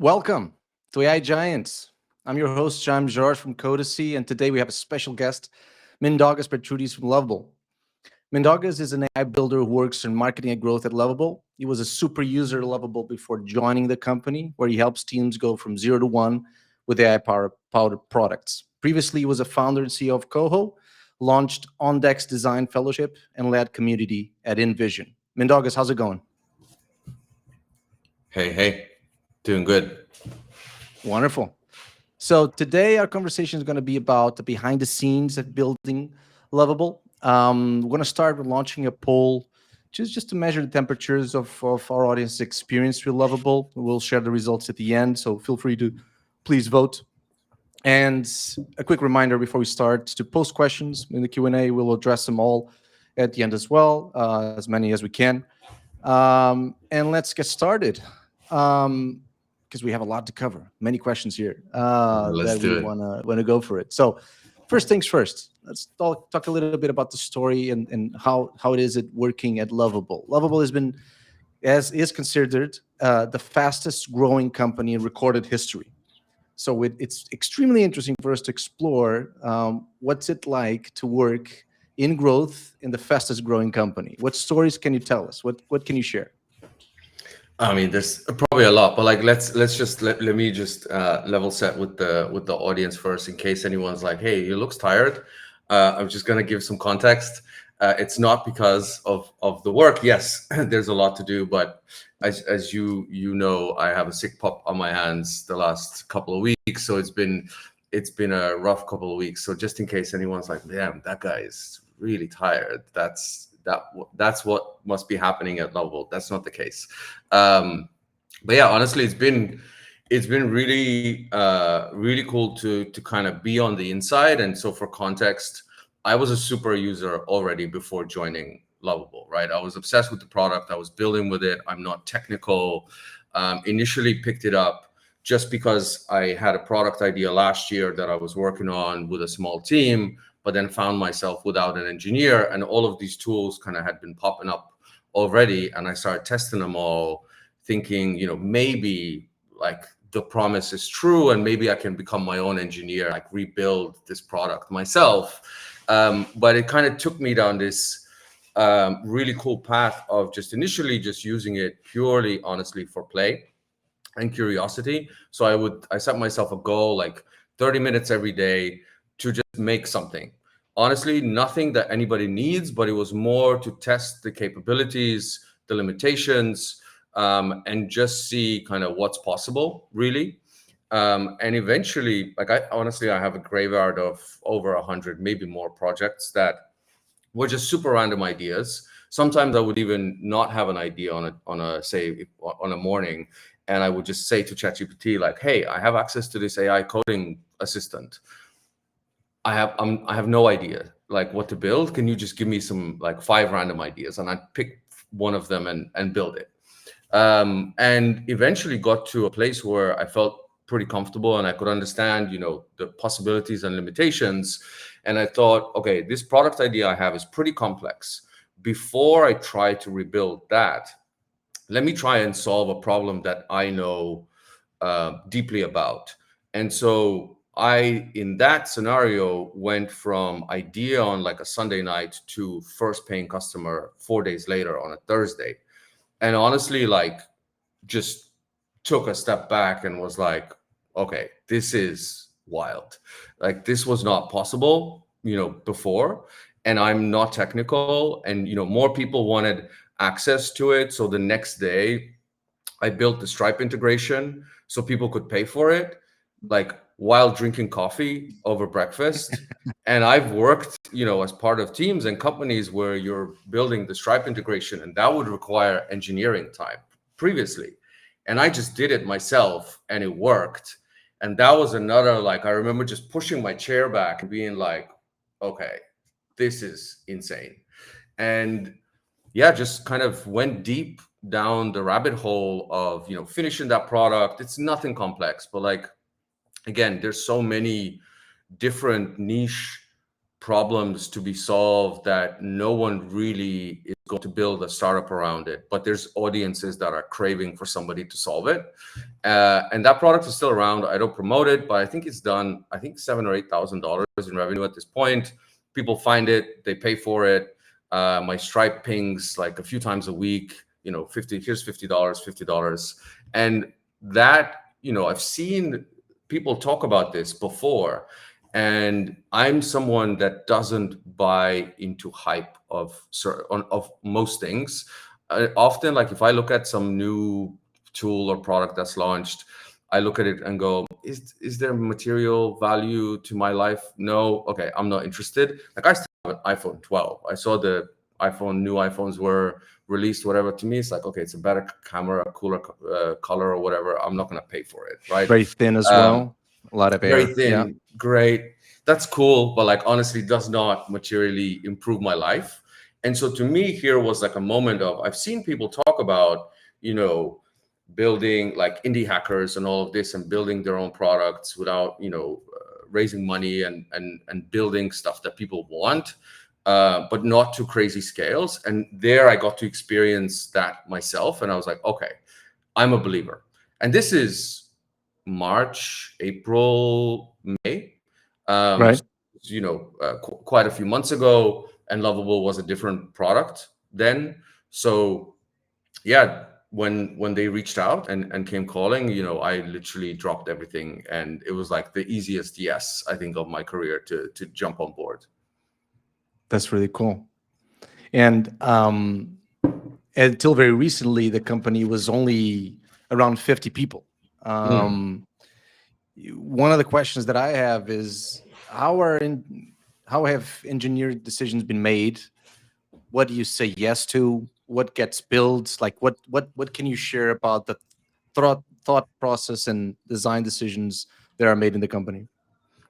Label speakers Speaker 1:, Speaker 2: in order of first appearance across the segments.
Speaker 1: Welcome to AI Giants. I'm your host, James George from Codacy, and today we have a special guest, Mindaugas Petrutis from Lovable. Mindaugas is an AI builder who works in marketing and growth at Lovable. He was a super user at Lovable before joining the company, where he helps teams go from 0 to 1 with AI-powered products. Previously, he was a founder and CEO of Coho, launched OnDeck's Design Fellowship, and led community at InVision. Mindaugas, how's it going?
Speaker 2: Hey, doing good.
Speaker 1: Wonderful. So today our conversation is going to be about the behind the scenes of building Lovable. We're going to start with launching a poll just to measure the temperatures of our audience experience with Lovable. We'll share the results at the end, so feel free to please vote. And a quick reminder before we start to post questions in the Q&A. We'll address them all at the end as well, as many as we can. And let's get started. Because we have a lot to cover, many questions here that we want to go for it. So first things first, let's talk a little bit about the story and how it is working at Lovable. Lovable is considered the fastest growing company in recorded history. So it's extremely interesting for us to explore what's it like to work in growth in the fastest growing company. What stories can you tell us? What can you share?
Speaker 2: I mean, there's probably a lot, but like let me just level set with the audience first, in case anyone's like, "Hey, he looks tired." I'm just gonna give some context. It's not because of the work. Yes, there's a lot to do, but as you know, I have a sick pup on my hands the last couple of weeks, so it's been a rough couple of weeks. So just in case anyone's like, "Damn, that guy is really tired," that's what must be happening at Lovable. That's not the case. But yeah, honestly, it's been really cool to kind of be on the inside. And so for context, I was a super user already before joining Lovable, right? I was obsessed with the product. I was building with it. I'm not technical. Initially picked it up just because I had a product idea last year that I was working on with a small team, but then found myself without an engineer, and all of these tools kind of had been popping up already. And I started testing them all, thinking, maybe like the promise is true and maybe I can become my own engineer, like rebuild this product myself. But it kind of took me down this really cool path of just initially just using it purely, honestly, for play and curiosity. So I set myself a goal, like 30 minutes every day to just make something. Honestly, nothing that anybody needs, but it was more to test the capabilities, the limitations, and just see kind of what's possible, really. And eventually, like I have a graveyard of over 100, maybe more projects that were just super random ideas. Sometimes I would even not have an idea on a morning, and I would just say to ChatGPT, like, "Hey, I have access to this AI coding assistant. I have no idea like what to build. Can you just give me some like 5 random ideas?" And I'd pick one of them and build it. And eventually got to a place where I felt pretty comfortable and I could understand, the possibilities and limitations. And I thought, okay, this product idea I have is pretty complex. Before I try to rebuild that, let me try and solve a problem that I know deeply about. And so I, in that scenario, went from idea on like a Sunday night to first paying customer 4 days later on a Thursday. And honestly, like, just took a step back and was like, okay, this is wild. Like, this was not possible, before. And I'm not technical. And, more people wanted access to it. So the next day, I built the Stripe integration so people could pay for it, like while drinking coffee over breakfast. And I've worked, as part of teams and companies where you're building the Stripe integration, and that would require engineering time previously. And I just did it myself and it worked. And that was another, like, I remember just pushing my chair back and being like, okay, this is insane. And yeah, just kind of went deep down the rabbit hole of, finishing that product. It's nothing complex, but like, again, there's so many different niche problems to be solved that no one really is going to build a startup around it, but there's audiences that are craving for somebody to solve it. And that product is still around. I don't promote it, but I think it's done, I think $7,000 or $8,000 in revenue at this point. People find it, they pay for it. My Stripe pings like a few times a week, you know, here's $50, $50. And that, you know, I've seen people talk about this before. And I'm someone that doesn't buy into hype of most things. Often, like if I look at some new tool or product that's launched, I look at it and go, is there material value to my life? No. Okay, I'm not interested. Like I still have an iPhone 12. I saw the new iPhones were released, whatever. To me, it's like, okay, it's a better camera, a cooler color or whatever. I'm not going to pay for it, right?
Speaker 1: Very thin as
Speaker 2: Um,
Speaker 1: well. A lot of
Speaker 2: Very
Speaker 1: air. Yeah.
Speaker 2: thin, great. That's cool, but like honestly, does not materially improve my life. And so to me, here was like a moment of I've seen people talk about, you know, building like indie hackers and all of this and building their own products without, you know, raising money and building stuff that people want, but not to crazy scales. And there I got to experience that myself, and I was like, okay, I'm a believer. And this is March, April, May.
Speaker 1: Right.
Speaker 2: So, you know, quite a few months ago, and Lovable was a different product then. So yeah, when they reached out and came calling, you know, I literally dropped everything, and it was like the easiest yes, I think, of my career to jump on board.
Speaker 1: That's really cool. And until very recently, the company was only around 50 people.
Speaker 2: Mm.
Speaker 1: One of the questions that I have is how have engineering decisions been made? What do you say yes to? What gets built? Like what can you share about the thought process and design decisions that are made in the company?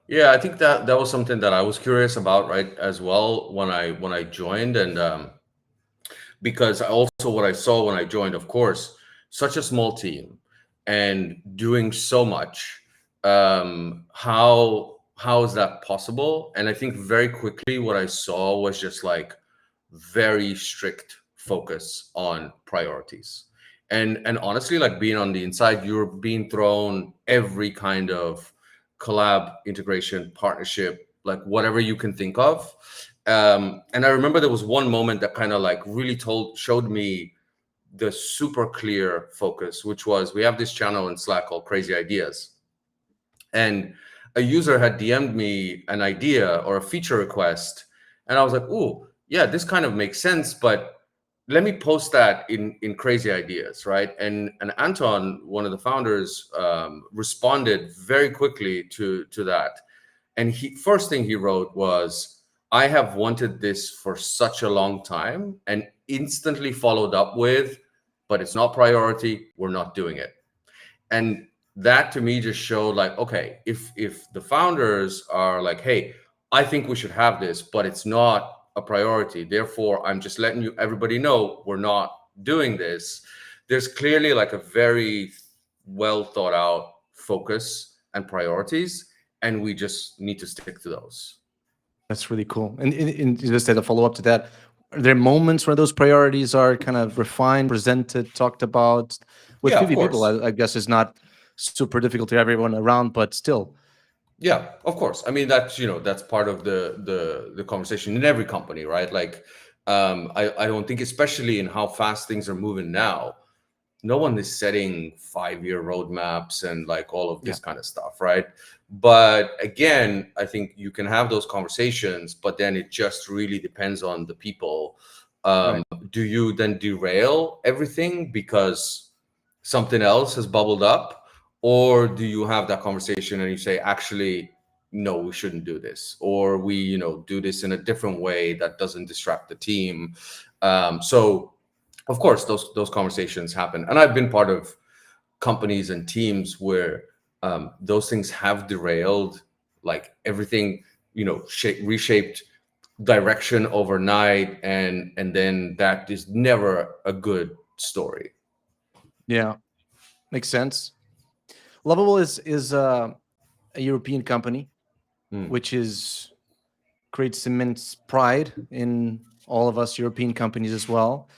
Speaker 2: Yeah, I think that was something that I was curious about, right, as well when I joined, and because also what I saw when I joined, of course, such a small team and doing so much. How is that possible? And I think very quickly what I saw was just like very strict focus on priorities. And honestly, like being on the inside, you're being thrown every kind of collab, integration, partnership, like whatever you can think of. And I remember there was one moment that kind of like really showed me the super clear focus, which was we have this channel in Slack called Crazy Ideas. And a user had DM'd me an idea or a feature request. And I was like, oh, yeah, this kind of makes sense, but let me post that in Crazy Ideas, right? And Anton, one of the founders, responded very quickly to that. And first thing he wrote was, I have wanted this for such a long time, and instantly followed up with, but it's not priority, we're not doing it. And that to me just showed like, okay, if the founders are like, hey, I think we should have this, but it's not a priority, therefore I'm just letting everybody know we're not doing this. There's clearly like a very well thought out focus and priorities, and we just need to stick to those.
Speaker 1: That's really cool. And just as a follow up to that, are there moments where those priorities are kind of refined, presented, talked about? With
Speaker 2: Yeah, of
Speaker 1: 50 people,
Speaker 2: course.
Speaker 1: I guess it's not super difficult to have everyone around, but still.
Speaker 2: Yeah, of course. I mean, that's, you know, that's part of the conversation in every company, right? Like, I don't think, especially in how fast things are moving now, no one is setting 5-year roadmaps and like all of
Speaker 1: Yeah.
Speaker 2: this kind of stuff, right? But again, I think you can have those conversations, but then it just really depends on the people.
Speaker 1: Right.
Speaker 2: Do you then derail everything because something else has bubbled up, or do you have that conversation and you say, actually, no, we shouldn't do this, or we, you know, do this in a different way that doesn't distract the team? So of course those conversations happen, and I've been part of companies and teams where those things have derailed like everything, you know, reshaped direction overnight, and then that is never a good story.
Speaker 1: Yeah. Makes sense. Lovable is a European company,
Speaker 2: Mm.
Speaker 1: which is creates immense pride in all of us European companies as well.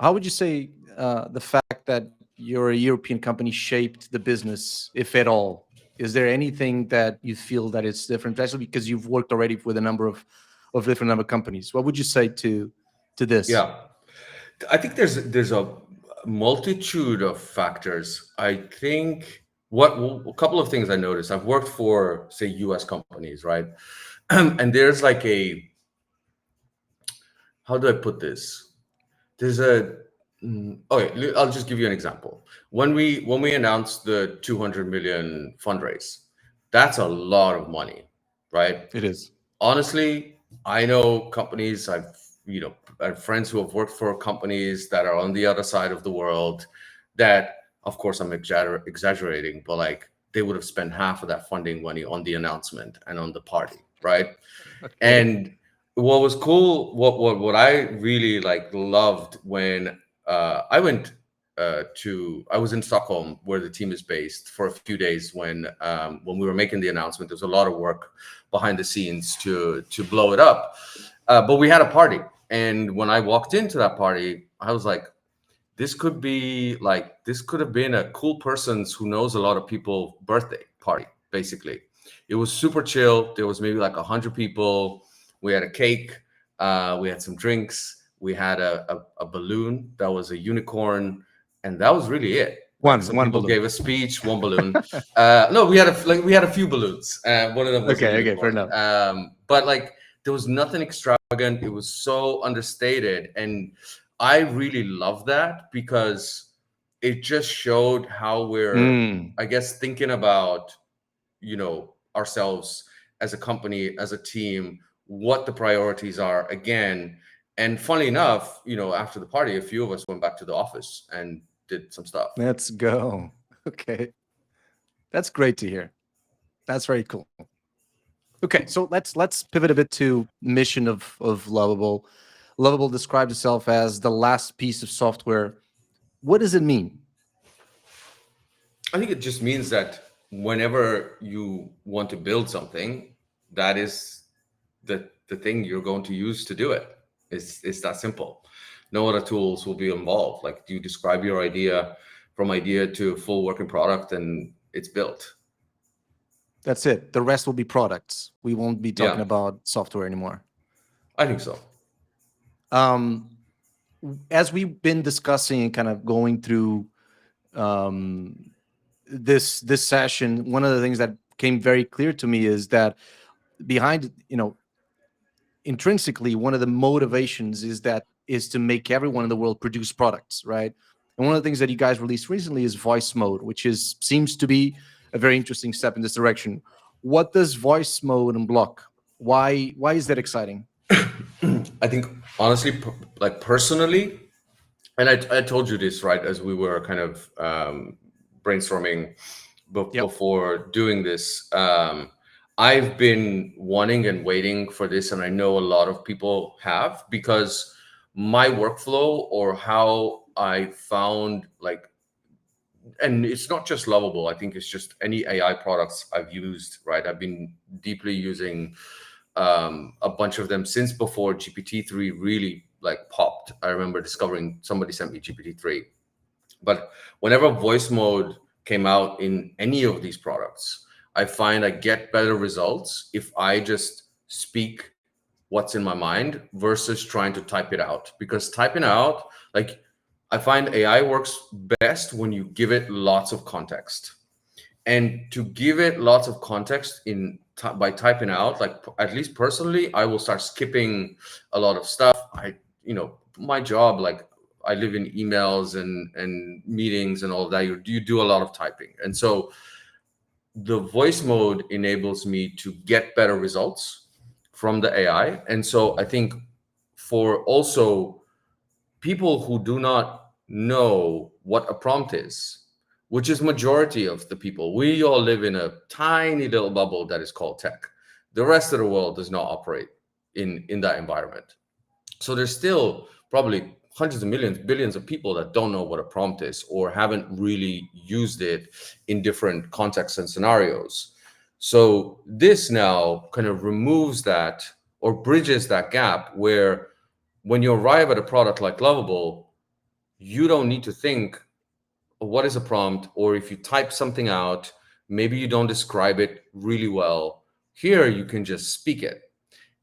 Speaker 1: How would you say the fact that you're a European company shaped the business, if at all? Is there anything that you feel that it's different, especially because you've worked already with a number of different number of companies? What would you say to this?
Speaker 2: Yeah, I think there's a multitude of factors. I think what well, a couple of things I noticed. I've worked for, say, U.S. companies, right? And there's like a, how do I put this? There's a okay, I'll just give you an example. When we announced the 200 million fundraise, that's a lot of money, right?
Speaker 1: It is.
Speaker 2: Honestly, I know companies. I have friends who have worked for companies that are on the other side of the world. That, of course, I'm exaggerating, but like they would have spent half of that funding money on the announcement and on the party, right?
Speaker 1: Okay.
Speaker 2: And what was cool, what I really like loved when I was in Stockholm where the team is based for a few days when we were making the announcement. There was a lot of work behind the scenes to blow it up, but we had a party, and when I walked into that party, I was like, this could have been a cool person's who knows a lot of people birthday party, basically. It was super chill. There was maybe like 100 people. We had a cake, we had some drinks, we had a balloon that was a unicorn, and that was really it. Like some
Speaker 1: One
Speaker 2: people
Speaker 1: balloon.
Speaker 2: gave a speech, one balloon. No, we had a few balloons. One of them was a
Speaker 1: Okay, okay, fair
Speaker 2: unicorn.
Speaker 1: enough.
Speaker 2: But like there was nothing extravagant. It was so understated, and I really love that because it just showed how we're,
Speaker 1: Mm,
Speaker 2: I guess, thinking about, ourselves as a company, as a team, what the priorities are again. And funnily enough, after the party, a few of us went back to the office and did some stuff.
Speaker 1: let's go. Okay, that's great to hear. That's very cool. Okay, so let's pivot a bit to mission of Lovable. Lovable describes itself as the last piece of software. What does it mean?
Speaker 2: I think it just means that whenever you want to build something, that is the thing you're going to use to do it. It's that simple. No other tools will be involved. Like you describe your idea from idea to full working product, and it's built.
Speaker 1: That's it. The rest will be products. We won't be talking
Speaker 2: Yeah,
Speaker 1: about software anymore.
Speaker 2: I think so.
Speaker 1: Um, as we've been discussing and kind of going through um, this session, one of the things that came very clear to me is that behind, intrinsically, one of the motivations is to make everyone in the world produce products, right? And one of the things that you guys released recently is voice mode, which is seems to be a very interesting step in this direction. What does voice mode unblock? Why is that exciting?
Speaker 2: I think honestly, like personally, and I told you this right as we were kind of brainstorming
Speaker 1: Yep.
Speaker 2: before doing this. I've been wanting and waiting for this, and I know a lot of people have, because my workflow or how I found like, and it's not just Lovable. I think it's just any AI products I've used. Right, I've been deeply using a bunch of them since before GPT-3 really like popped. I remember discovering somebody sent me GPT-3, but whenever voice mode came out in any of these products, I find I get better results if I just speak what's in my mind versus trying to type it out. Because typing out, like, I find AI works best when you give it lots of context. And to give it lots of context by typing out, like at least personally, I will start skipping a lot of stuff. My job, like I live in emails and meetings and all of that. You do a lot of typing, and so the voice mode enables me to get better results from the AI. And so I think for also people who do not know what a prompt is, which is majority of the people, we all live in a tiny little bubble that is called tech. The rest of the world does not operate in that environment. So there's still probably hundreds of millions, billions of people that don't know what a prompt is or haven't really used it in different contexts and scenarios. So this now kind of removes that, or bridges that gap where when you arrive at a product like Lovable, you don't need to think, what is a prompt? Or if you type something out, maybe you don't describe it really well. Here, you can just speak it.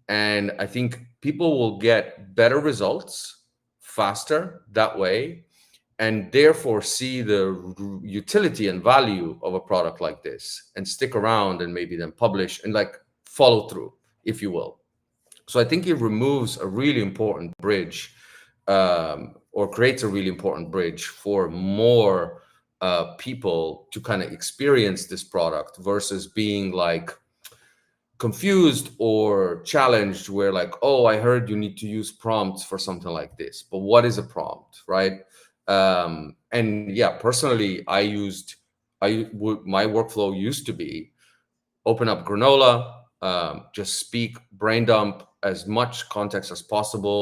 Speaker 2: And I think people will get better results faster that way, and therefore see the utility and value of a product like this and stick around and maybe then publish and like follow through, if you will. So I think it removes a really important bridge, or creates a really important bridge for more people to kind of experience this product versus being like confused or challenged where like, oh, I heard you need to use prompts for something like this, but what is a prompt, right? And yeah, personally, my workflow used to be open up Granola, just speak, brain dump as much context as possible.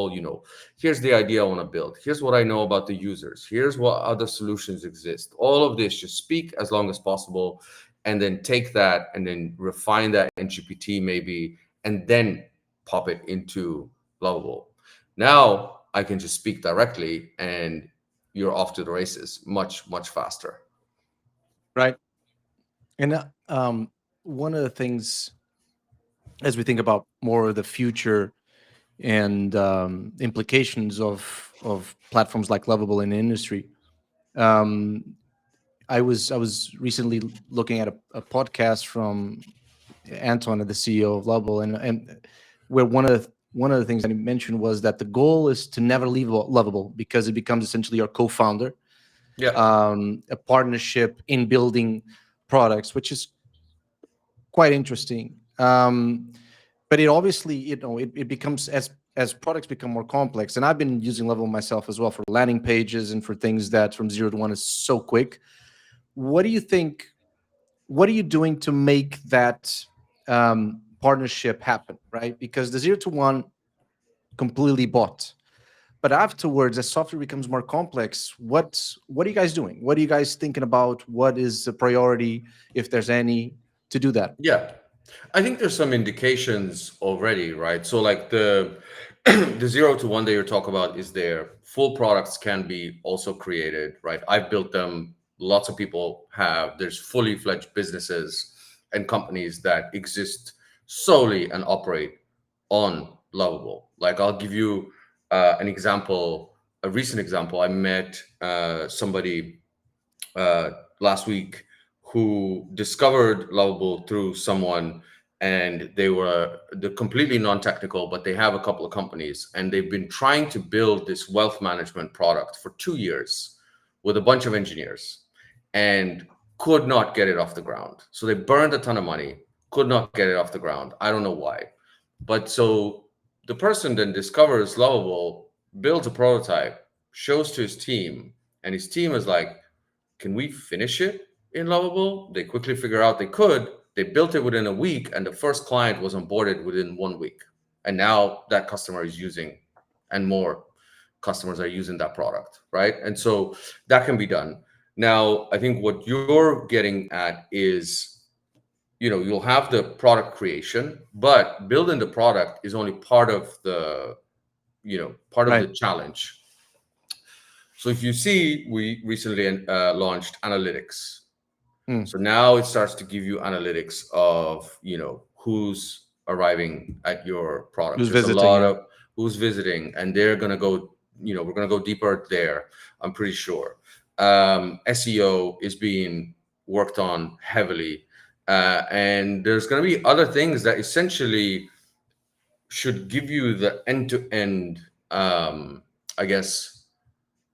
Speaker 2: Here's the idea I want to build. Here's what I know about the users. Here's what other solutions exist. All of this, just speak as long as possible, and then take that and then refine that in GPT maybe, and then pop it into Lovable. Now I can just speak directly, and you're off to the races much, much faster.
Speaker 1: Right. And one of the things, as we think about more of the future and implications of platforms like Lovable in the industry, um, I was recently looking at a podcast from Anton, the CEO of Lovable, and where one of the things that he mentioned was that the goal is to never leave Lovable because it becomes essentially your co-founder,
Speaker 2: Yeah.
Speaker 1: a partnership in building products, which is quite interesting. But it obviously, it becomes as products become more complex. And I've been using Lovable myself as well for landing pages and for things that from 0 to 1 is so quick. What do you think? What are you doing to make that partnership happen? Right, because the 0 to 1 completely bought. But afterwards, as software becomes more complex, what are you guys doing? What are you guys thinking about? What is the priority, if there's any, to do that?
Speaker 2: Yeah. I think there's some indications already, right? So like the the 0 to 1 that you're talking about is there. Full products can be also created, right? I've built them. Lots of people have. There's fully fledged businesses and companies that exist solely and operate on Lovable. Like I'll give you an example, a recent example. I met somebody uh, last week who discovered Lovable through someone, and they're completely non-technical, but they have a couple of companies, and they've been trying to build this wealth management product for 2 years with a bunch of engineers and could not get it off the ground. So they burned a ton of money, could not get it off the ground. I don't know why. But so the person then discovers Lovable, builds a prototype, shows to his team, and his team is like, can we finish it in Lovable? They quickly figure out they could. They built it within a week, and the first client was onboarded within 1 week. And now that customer is using, and more customers are using that product, right? And so that can be done. Now, I think what you're getting at is, you'll have the product creation, but building the product is only part of the, part of the
Speaker 1: Right.
Speaker 2: challenge. So if you see, we recently launched analytics.
Speaker 1: Hmm.
Speaker 2: So now it starts to give you analytics of, who's arriving at your product.
Speaker 1: Who's
Speaker 2: There's a
Speaker 1: visiting?
Speaker 2: lot
Speaker 1: Yeah.
Speaker 2: of who's visiting, and they're gonna go, we're gonna go deeper there. I'm pretty sure. SEO is being worked on heavily, and there's gonna be other things that essentially should give you the end-to-end, I guess,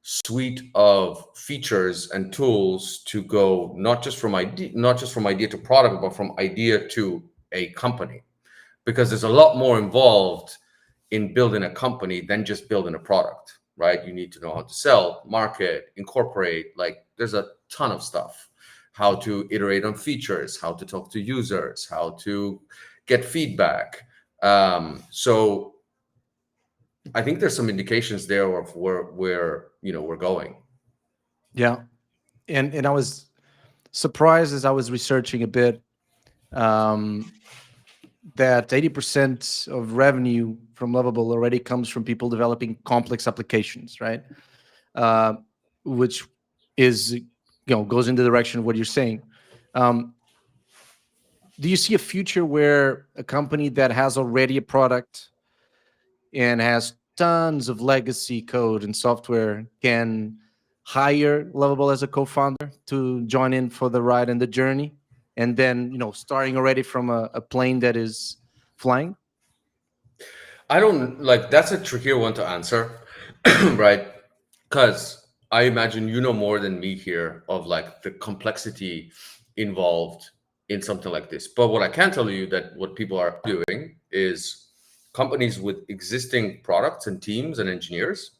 Speaker 2: suite of features and tools to go not just from idea to product, but from idea to a company, because there's a lot more involved in building a company than just building a product, right? You need to know how to sell, market, incorporate. Like there's a ton of stuff. How to iterate on features, how to talk to users, how to get feedback. So I think there's some indications there of where we're going.
Speaker 1: Yeah. And I was surprised as I was researching a bit. Um, that 80% of revenue from Lovable already comes from people developing complex applications, right? Uh, which is, goes in the direction of what you're saying. Um, do you see a future where a company that has already a product and has tons of legacy code and software can hire Lovable as a co-founder to join in for the ride and the journey, and then starting already from a plane that is flying?
Speaker 2: I don't like that's a trickier one to answer, right? Because I imagine you know more than me here of like the complexity involved in something like this. But what I can tell you that what people are doing is companies with existing products and teams and engineers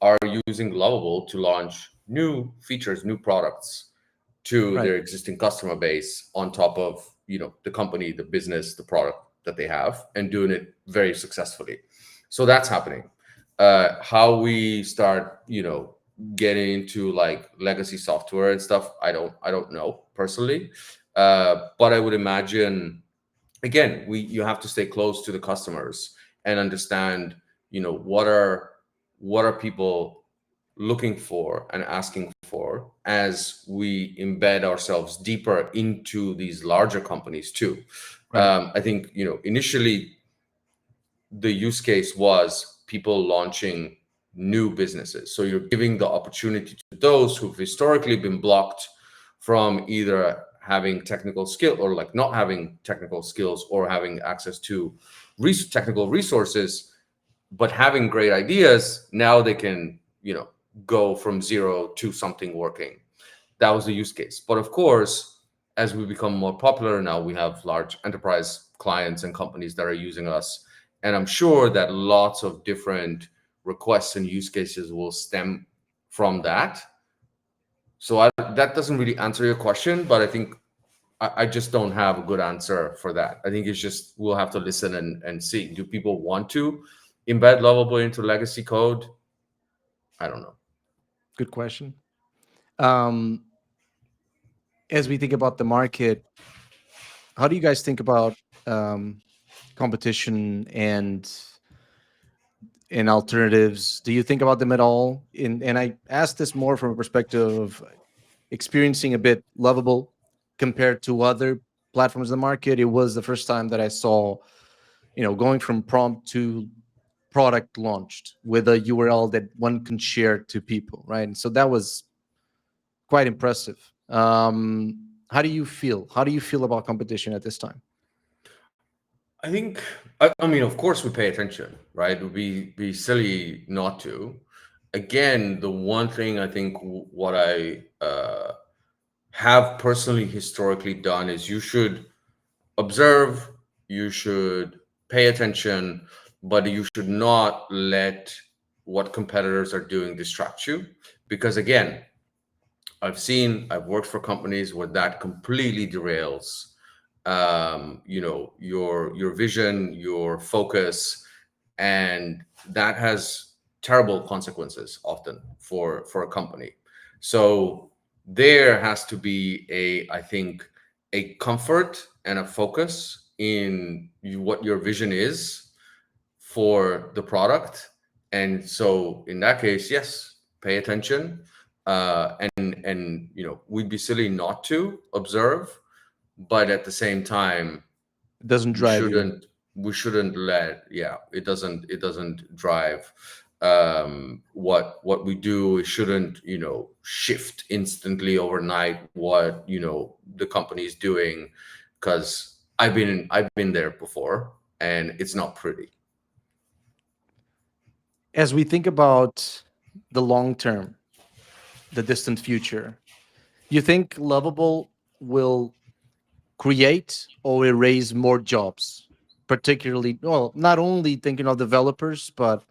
Speaker 2: are using Lovable to launch new features, new products to
Speaker 1: Right.
Speaker 2: their existing customer base on top of the company, the business, the product that they have, and doing it very successfully. So that's happening. How we start getting into like legacy software and stuff, I don't know personally. But I would imagine, again, you have to stay close to the customers and understand what are people looking for and asking for as we embed ourselves deeper into these larger companies too.
Speaker 1: Right.
Speaker 2: I think initially the use case was people launching new businesses. So you're giving the opportunity to those who've historically been blocked from either having technical skill or like not having technical skills or having access to technical resources, but having great ideas. Now they can, go from zero to something working. That was the use case. But of course, as we become more popular now, we have large enterprise clients and companies that are using us. And I'm sure that lots of different requests and use cases will stem from that. So that doesn't really answer your question, but I think I just don't have a good answer for that. I think it's just we'll have to listen and see. Do people want to embed Lovable into legacy code? I don't know.
Speaker 1: Good question. Um, as we think about the market, how do you guys think about um, competition and alternatives? Do you think about them at all? And I ask this more from a perspective of experiencing a bit Lovable compared to other platforms in the market. It was the first time that I saw, going from prompt to product launched with a URL that one can share to people, right? And so that was quite impressive. How do you feel? How do you feel about competition at this time?
Speaker 2: I think, I mean, of course, we pay attention, right? It would be silly not to. Again, the one thing I think what I have personally historically done is you should observe, you should pay attention, but you should not let what competitors are doing distract you. Because again, I've worked for companies where that completely derails your vision, your focus, and that has terrible consequences often for a company. So there has to be I think a comfort and a focus in what your vision is for the product. And so in that case, yes, pay attention. And we'd be silly not to observe, but at the same time,
Speaker 1: It doesn't
Speaker 2: we
Speaker 1: drive you.
Speaker 2: shouldn't we shouldn't let it doesn't drive what we do. It shouldn't shift instantly overnight what the company is doing, because I've been there before and it's not pretty.
Speaker 1: As we think about the long term, the distant future, you think Lovable will create or erase more jobs? Particularly, well, not only thinking of developers, but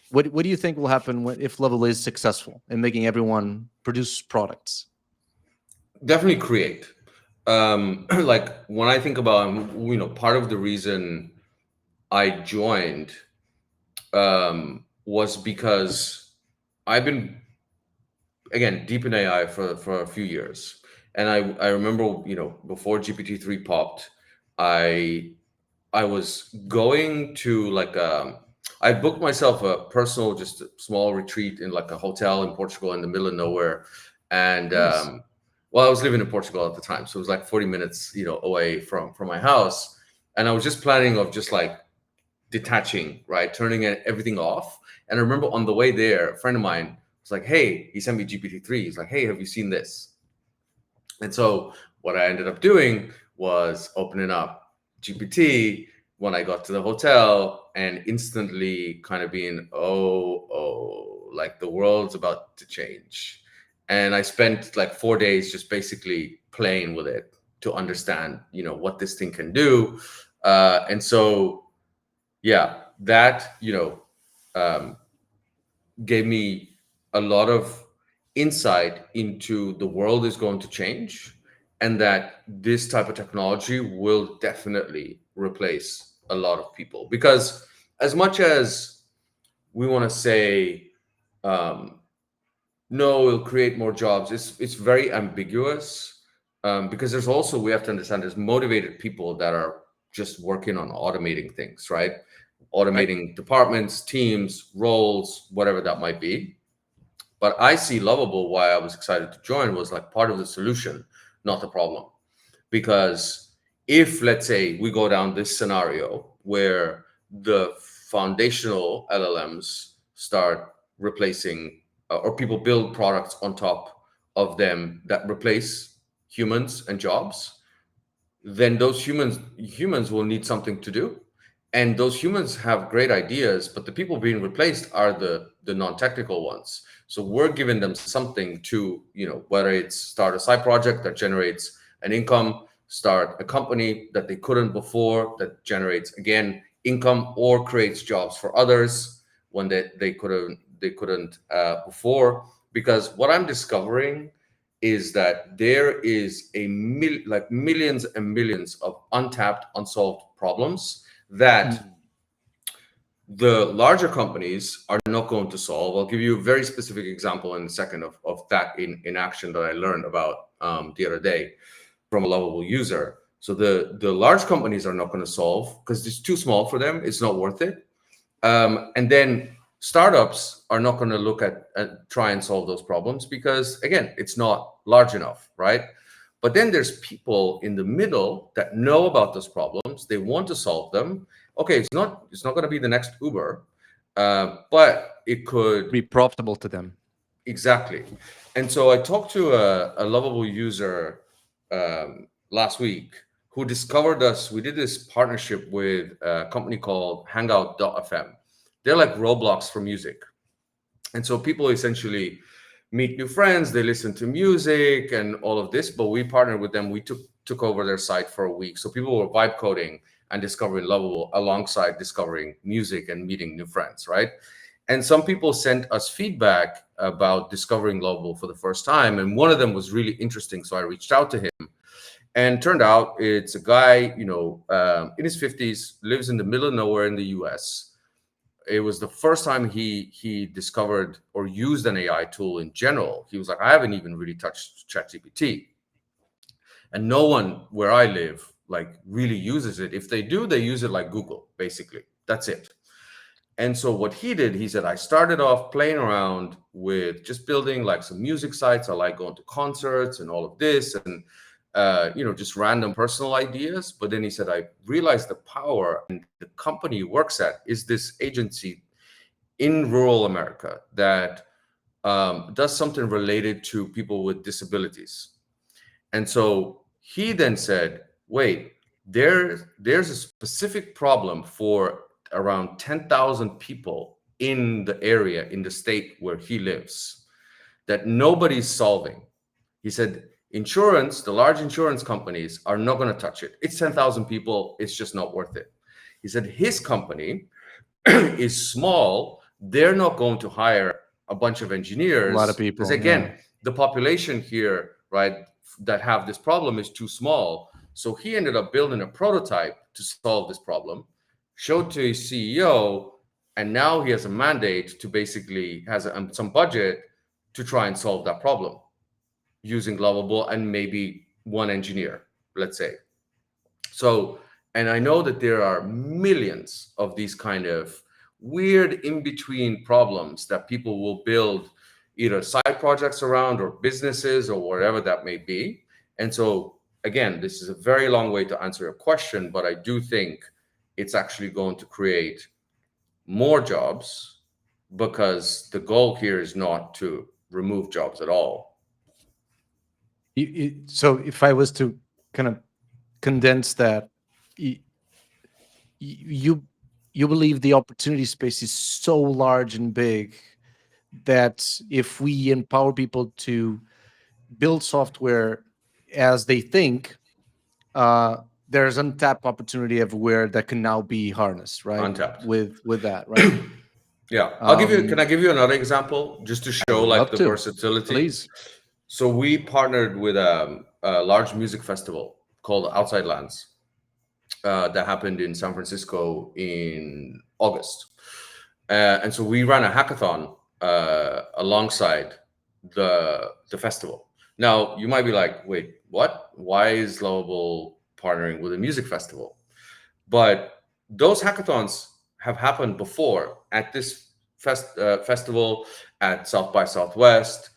Speaker 1: what do you think will happen if Lovable is successful in making everyone produce products?
Speaker 2: Definitely create. Like when I think about part of the reason I joined was because I've been, again, deep in AI for a few years. And I remember, before GPT-3 popped, I I was going to I booked myself a personal, just a small retreat in like a hotel in Portugal in the middle of nowhere. And
Speaker 1: Nice.
Speaker 2: well, I was living in Portugal at the time, so it was like 40 minutes, away from my house. And I was just planning of just like detaching, right, turning everything off. And I remember on the way there, a friend of mine was like, "Hey," he sent me GPT-3. He's like, "Hey, have you seen this?" And so what I ended up doing was opening up GPT when I got to the hotel and instantly kind of being, like the world's about to change. And I spent like 4 days just basically playing with it to understand, what this thing can do. And so, yeah, that, um, gave me a lot of insight into the world is going to change and that this type of technology will definitely replace a lot of people. Because as much as we want to say, um, no, it'll create more jobs, it's very ambiguous, because there's also, we have to understand, there's motivated people that are just working on automating things, right?
Speaker 1: Right.
Speaker 2: Automating departments, teams, roles, whatever that might be. But I see Lovable, why I was excited to join, was like part of the solution, not the problem. Because if, let's say, we go down this scenario where the foundational LLMs start replacing, or people build products on top of them that replace humans and jobs, then those humans will need something to do, and those humans have great ideas, but the people being replaced are the non-technical ones. So we're giving them something to, whether it's start a side project that generates an income, start a company that they couldn't before that generates again income, or creates jobs for others when they couldn't before. Because what I'm discovering is that there is like millions and millions of untapped, unsolved problems that
Speaker 1: Mm.
Speaker 2: the larger companies are not going to solve. I'll give you a very specific example in a second of that in action that I learned about the other day from a Lovable user. So the large companies are not going to solve because it's too small for them. It's not worth it. And then startups are not going to look at try and solve those problems because again, it's not large enough, right? But then there's people in the middle that know about those problems. They want to solve them. Okay, it's not going to be the next Uber, but it could.
Speaker 1: Be profitable to them.
Speaker 2: Exactly. And so I talked to a Lovable user last week who discovered us. We did this partnership with a company called Hangout.fm. They're like Roblox for music. And so people essentially meet new friends, they listen to music and all of this, but we partnered with them. We took over their site for a week. So people were vibe coding and discovering Lovable alongside discovering music and meeting new friends, right? And some people sent us feedback about discovering Lovable for the first time. And one of them was really interesting. So I reached out to him, and turned out it's a guy, in his 50s, lives in the middle of nowhere in the US. It was the first time he discovered or used an AI tool in general. He was like, I haven't even really touched ChatGPT. And no one where I live like really uses it. If they do, they use it like Google, basically. That's it. And so what he did, he said, I started off playing around with just building like some music sites. I like going to concerts and all of this, and just random personal ideas. But then he said, I realized the power, and the company he works at is this agency in rural America that does something related to people with disabilities. And so he then said, wait, there's a specific problem for around 10,000 people in the area, in the state where he lives, that nobody's solving. He said, insurance, the large insurance companies are not going to touch it. It's 10,000 people. It's just not worth it. He said, his company is small. They're not going to hire a bunch of
Speaker 1: A lot of
Speaker 2: engineers because,
Speaker 1: people. Yeah.
Speaker 2: again, the population here, right, that have this problem is too small. So he ended up building a prototype to solve this problem, showed to his CEO, and now he has a mandate to basically has some budget to try and solve that problem using Lovable and maybe one engineer, let's say. So, And I know that there are millions of these kind of weird in-between problems that people will build either side projects around or businesses or whatever that may be. And so again, this is a very long way to answer your question, but I do think it's actually going to create more jobs, because the goal here is not to remove jobs at all.
Speaker 1: So if I was to kind of condense that, y- you you believe the opportunity space is so large and big that if we empower people to build software as they think, uh, there's untapped opportunity everywhere that can now be harnessed, right?
Speaker 2: Untapped.
Speaker 1: With that, right?
Speaker 2: Yeah, can I
Speaker 1: Um,
Speaker 2: give you another example just to
Speaker 1: I
Speaker 2: show
Speaker 1: would
Speaker 2: like
Speaker 1: love
Speaker 2: the
Speaker 1: to.
Speaker 2: versatility?
Speaker 1: Please.
Speaker 2: So we partnered with a large music festival called Outside Lands, that happened in San Francisco in August. And so we ran a hackathon alongside the festival. Now you might be like, wait, what? Why is Lovable partnering with a music festival? But those hackathons have happened before at this festival, at South by Southwest,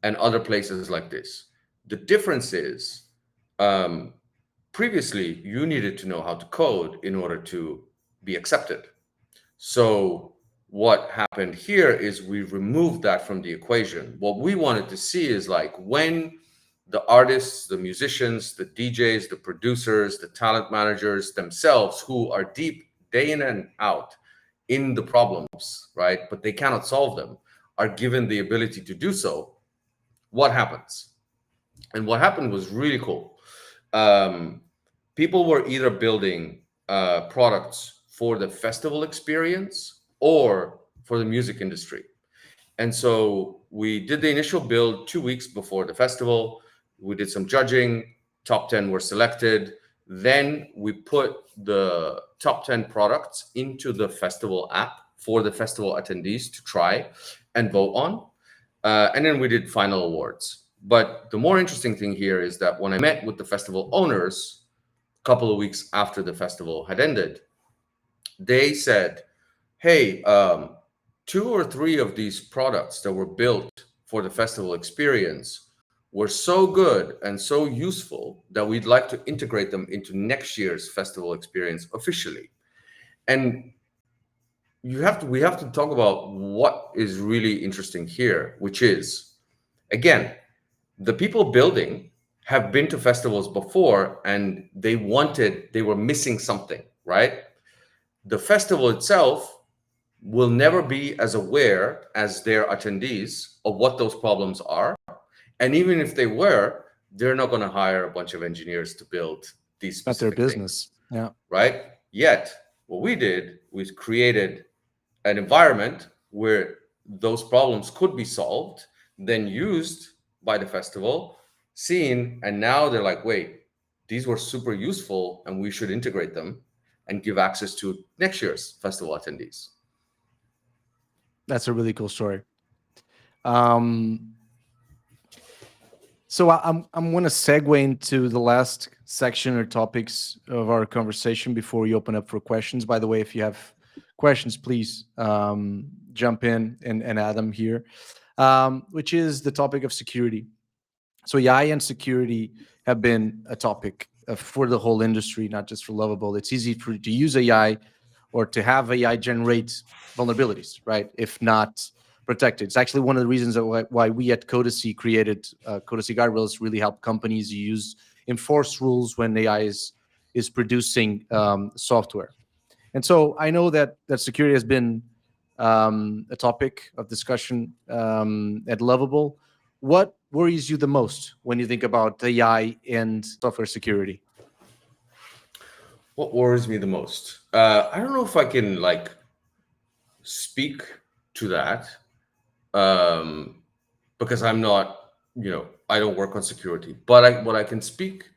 Speaker 2: and other places like this. The difference is, um, previously you needed to know how to code in order to be accepted. So what happened here is we removed that from the equation. What we wanted to see is like when the artists, the musicians, the DJs, the producers, the talent managers themselves, who are deep day in and out in the problems, right? But they cannot solve them, are given the ability to do so. What happens? And what happened was really cool. Um, People were either building products for the festival experience or for the music industry. And so we did the initial build 2 weeks before the festival. We did some judging, top 10 were selected. Then we put the top 10 products into the festival app for the festival attendees to try and vote on. And then we did final awards. But the more interesting thing here is that when I met with the festival owners a couple of weeks after the festival had ended, they said, hey, 2 or 3 of these products that were built for the festival experience were so good and so useful that we'd like to integrate them into next year's festival experience officially. And we have to talk about what is really interesting here, which is, again, the people building have been to festivals before and they were missing something, right? The festival itself will never be as aware as their attendees of what those problems are. And even if they were, they're not going to hire a bunch of engineers to build these
Speaker 1: Not their
Speaker 2: specific things,
Speaker 1: business. Yeah.
Speaker 2: right? Yet, what we did was created an environment where those problems could be solved, then used by the festival, seen, and now they're like, wait, these were super useful and we should integrate them and give access to next year's festival attendees.
Speaker 1: That's a really cool story. Um, so I'm going to segue into the last section or topics of our conversation before we open up for questions. By the way, if you have questions, please jump in and add them here, which is the topic of security. So AI and security have been a topic for the whole industry, not just for Lovable. It's easy to use AI or to have AI generate vulnerabilities, right? If not protected. It's actually one of the reasons why we at Codacy created Codacy guardrails, really help companies use enforce rules when AI is producing software. And so I know that security has been a topic of discussion at Lovable. What worries you the most when you think about AI and software security?
Speaker 2: What worries me the most? I don't know if I can like speak to that, um, because I'm not, I don't work on security. But what I can speak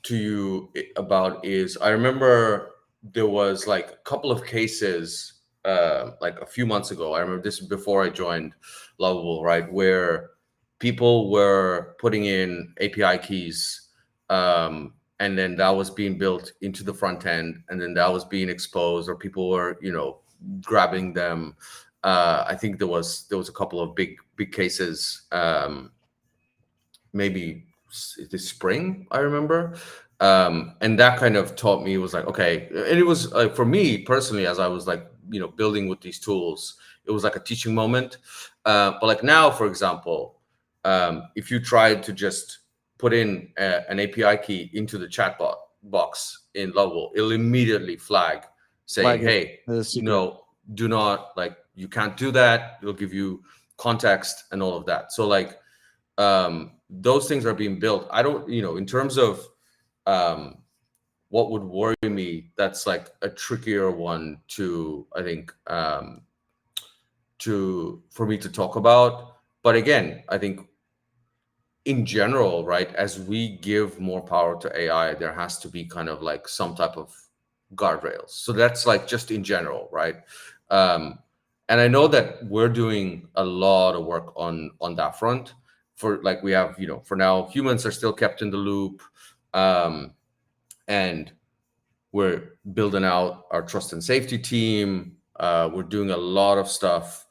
Speaker 2: to you about is I remember there was like a couple of cases, like a few months ago. I remember this before I joined Lovable, right, where people were putting in API keys, and then that was being built into the front end, and then that was being exposed, or people were, grabbing them. I think there was a couple of big cases, maybe this spring, I remember. And that kind of taught me, it was like, okay. And it was like, for me personally, as I was like, building with these tools, it was like a teaching moment. But like now, for example, if you tried to just put in an API key into the chatbot box in Lovable, it'll immediately flag saying,
Speaker 1: Flag it
Speaker 2: hey,
Speaker 1: as a secret.
Speaker 2: do not, like, you can't do that. It'll give you context and all of that. So like, those things are being built. I don't, in terms of what would worry me, that's like a trickier one to, I think, for me to talk about. But again, I think in general, right, as we give more power to AI, there has to be kind of like some type of guardrails. So that's like just in general, right? And I know that we're doing a lot of work on that front. For like, we have, for now, humans are still kept in the loop, and we're building out our trust and safety team. We're doing a lot of stuff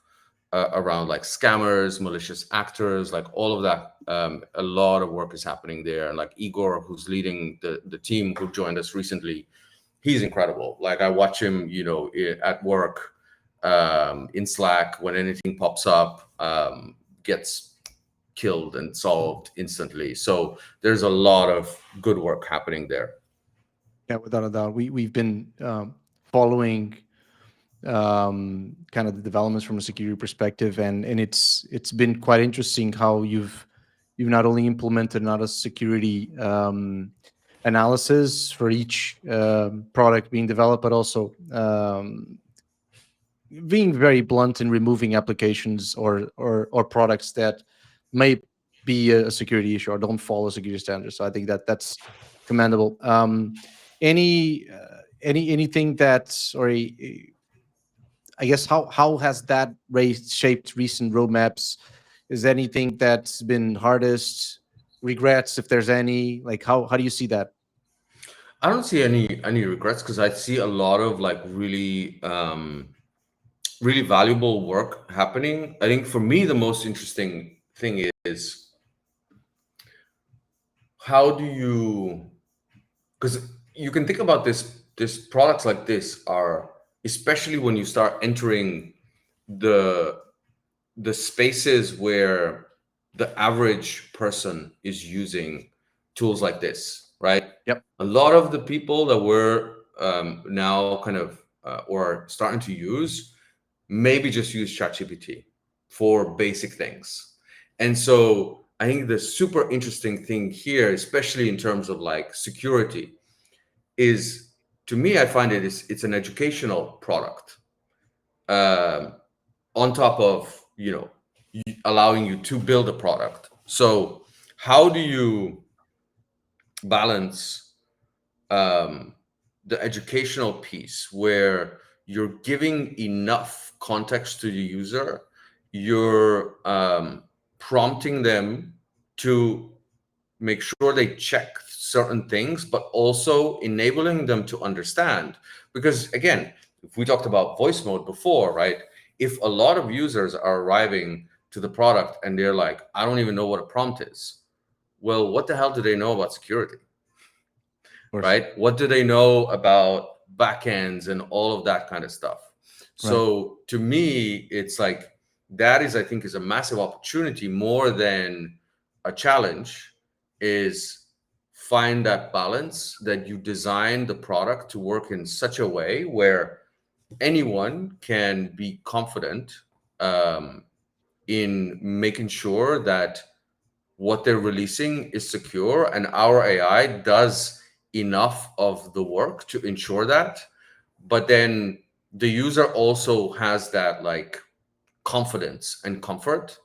Speaker 2: around like scammers, malicious actors, like all of that. A lot of work is happening there. And like Igor, who's leading the team, who joined us recently, he's incredible. Like, I watch him, at work, in Slack, when anything pops up, gets killed and solved instantly. So there's a lot of good work happening there.
Speaker 1: Yeah, without a doubt. We've been following kind of the developments from a security perspective, and it's been quite interesting how you've not only implemented not a security analysis for each product being developed, but also being very blunt in removing applications or products that may be a security issue or don't follow security standards. So I think that that's commendable. Anything that's, or I guess, how has that race shaped recent roadmaps? Is there anything that's been hardest? Regrets, if there's any? Like, how do you see that?
Speaker 2: I don't see any regrets, because I see a lot of like really really valuable work happening. I think for me the most interesting thing is, how do you, because you can think about this products like this are, especially when you start entering the spaces where the average person is using tools like this, right?
Speaker 1: Yep.
Speaker 2: A lot of the people that we're now kind of or starting to use, maybe just use ChatGPT for basic things. And so I think the super interesting thing here, especially in terms of like security, is, to me, I find it's an educational product, um, on top of, allowing you to build a product. So how do you balance um, the educational piece, where you're giving enough context to the user, you're prompting them to make sure they check certain things, but also enabling them to understand? Because again, if we talked about voice mode before, right? If a lot of users are arriving to the product and they're like, I don't even know what a prompt is, well, what the hell do they know about security?
Speaker 1: Of course.
Speaker 2: Right? What do they know about backends and all of that kind of stuff?
Speaker 1: Right.
Speaker 2: So to me, it's like, that is, I think, is a massive opportunity more than a challenge. Is find that balance, that you design the product to work in such a way where anyone can be confident in making sure that what they're releasing is secure, and our AI does enough of the work to ensure that. But then the user also has that like confidence and comfort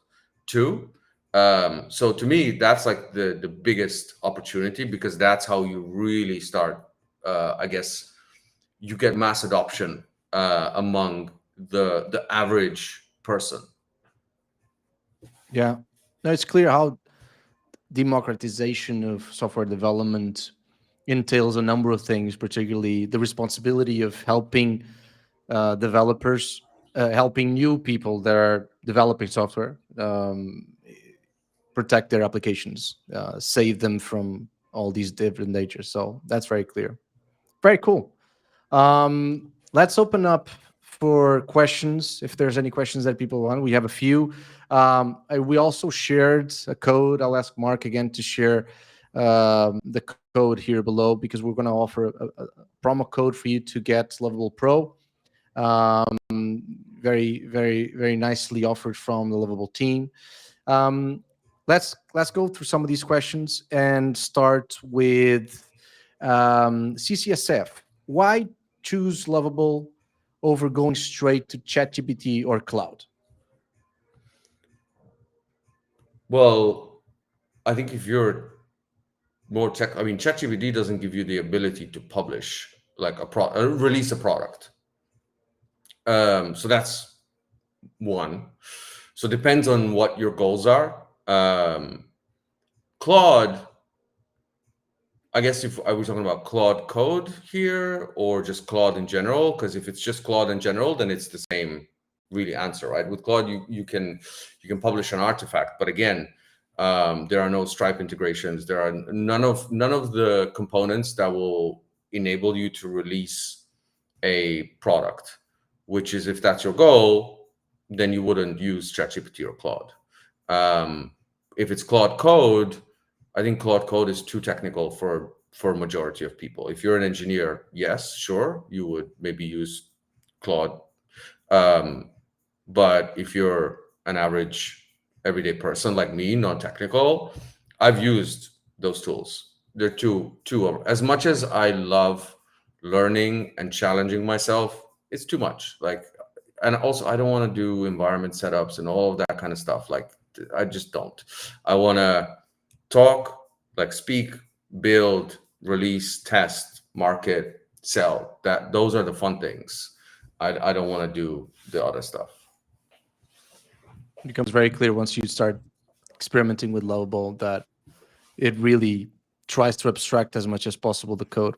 Speaker 2: too. So to me, that's like the biggest opportunity, because that's how you really start, I guess, you get mass adoption among the average person.
Speaker 1: Yeah. No, it's clear how democratization of software development entails a number of things, particularly the responsibility of helping developers, helping new people that are developing software, protect their applications, save them from all these different natures. So that's very clear. Very cool. Let's open up for questions. If there's any questions that people want, we have a few. We also shared a code. I'll ask Mark again to share the code here below, because we're going to offer a promo code for you to get Lovable Pro. Very, very, very nicely offered from the Lovable team. Let's go through some of these questions and start with CCSF. Why choose Lovable over going straight to ChatGPT or cloud?
Speaker 2: Well, I think if you're more tech, I mean, ChatGPT doesn't give you the ability to publish like release a product. So that's one. So it depends on what your goals are. Claude, I guess are we talking about Claude Code here or just Claude in general? Because if it's just Claude in general, then it's the same really answer, right? With Claude, you can publish an artifact, but again, there are no Stripe integrations. There are none of the components that will enable you to release a product. Which is, if that's your goal, then you wouldn't use ChatGPT or Claude. If it's Claude Code, I think Claude Code is too technical for a majority of people. If you're an engineer, yes, sure, you would maybe use Claude. But if you're an average everyday person like me, non-technical, I've used those tools. They're too as much as I love learning and challenging myself, it's too much. Like, and also I don't want to do environment setups and all of that kind of stuff. Like, I just don't. I want to talk, like speak, build, release, test, market, sell. Those are the fun things. I don't want to do the other stuff.
Speaker 1: It becomes very clear once you start experimenting with Lovable that it really tries to abstract as much as possible the code.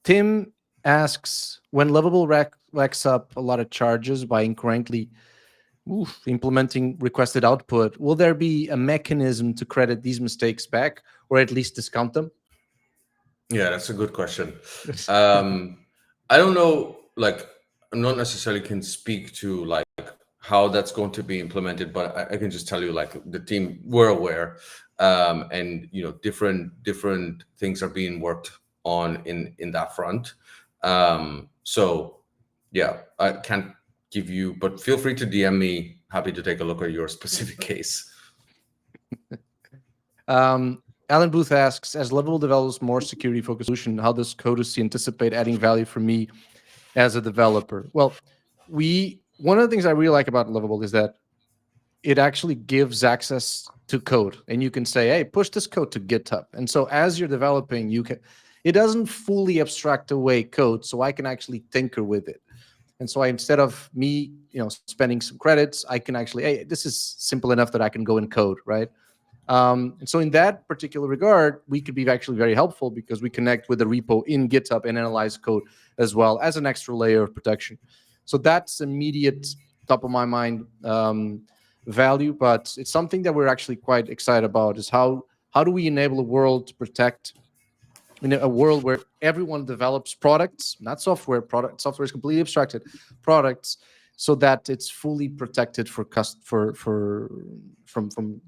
Speaker 1: Tim asks, when Lovable racks up a lot of charges by incorrectly implementing requested output, will there be a mechanism to credit these mistakes back, or at least discount them?
Speaker 2: Yeah, that's a good question. I don't know, like, I'm not necessarily can speak to like how that's going to be implemented, but I can just tell you, like, the team, we're aware, and different things are being worked on in that front. So yeah, I can't give you, but feel free to DM me. Happy to take a look at your specific case.
Speaker 1: Alan Booth asks, as Lovable develops more security-focused solution, how does Codacy anticipate adding value for me as a developer? Well, one of the things I really like about Lovable is that it actually gives access to code, and you can say, hey, push this code to GitHub. And so as you're developing, it doesn't fully abstract away code, so I can actually tinker with it. And so instead of me, spending some credits, I can actually, hey, this is simple enough that I can go and code, right? And so in that particular regard, we could be actually very helpful because we connect with the repo in GitHub and analyze code as well as an extra layer of protection. So that's immediate top of my mind value, but it's something that we're actually quite excited about, is how do we enable a world to protect, in a world where everyone develops products, not software. Software is completely abstracted. Products, so that it's fully protected from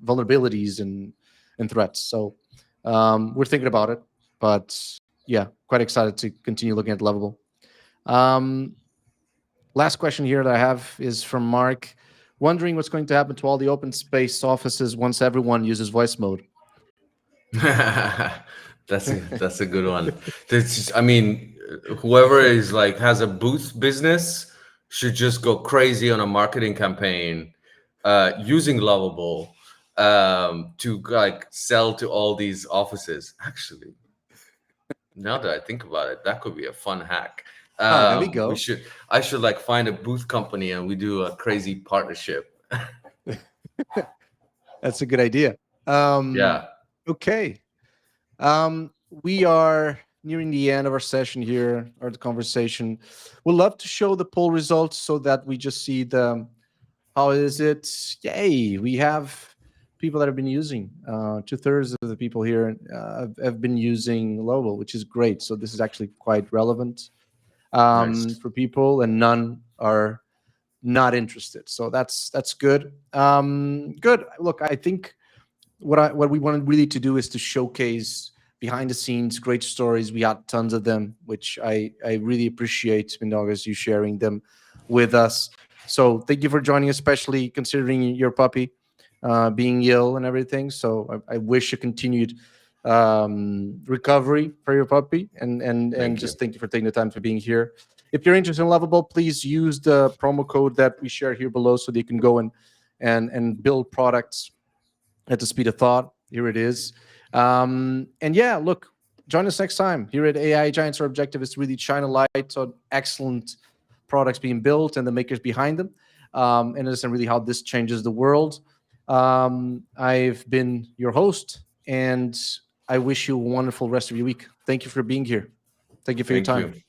Speaker 1: vulnerabilities and threats. So we're thinking about it, but yeah, quite excited to continue looking at Lovable. Last question here that I have is from Mark, wondering what's going to happen to all the open space offices once everyone uses voice mode.
Speaker 2: That's a good one. I mean, whoever is like has a booth business should just go crazy on a marketing campaign using Lovable to like sell to all these offices. Actually, now that I think about it, that could be a fun hack.
Speaker 1: There we go.
Speaker 2: I should like find a booth company and we do a crazy partnership.
Speaker 1: That's a good idea.
Speaker 2: Yeah.
Speaker 1: Okay. we are nearing the end of our session here, or the conversation. We'd love to show the poll results so that we just see the how is it. Yay, we have people that have been using. 2/3 of the people here have been using Lovable, which is great. So this is actually quite relevant
Speaker 2: Nice.
Speaker 1: for people, and none are not interested. So that's good. Good. Look, I think what we wanted really to do is to showcase behind the scenes great stories. We had tons of them, which I really appreciate, Mindaugas, you sharing them with us. So thank you for joining, especially considering your puppy being ill and everything. So I wish a continued recovery for your puppy, and
Speaker 2: Thank you.
Speaker 1: just thank you for taking the time for being here. If you're interested in Lovable, please use the promo code that we share here below so that you can go and build products at the speed of thought. Here it is. And yeah, look, join us next time here at AI Giants. Our objective is to really shine a light on excellent products being built and the makers behind them, and understand really how this changes the world. I've been your host, and I wish you a wonderful rest of your week. Thank you for being here. Thank you for your
Speaker 2: Thank you.
Speaker 1: time.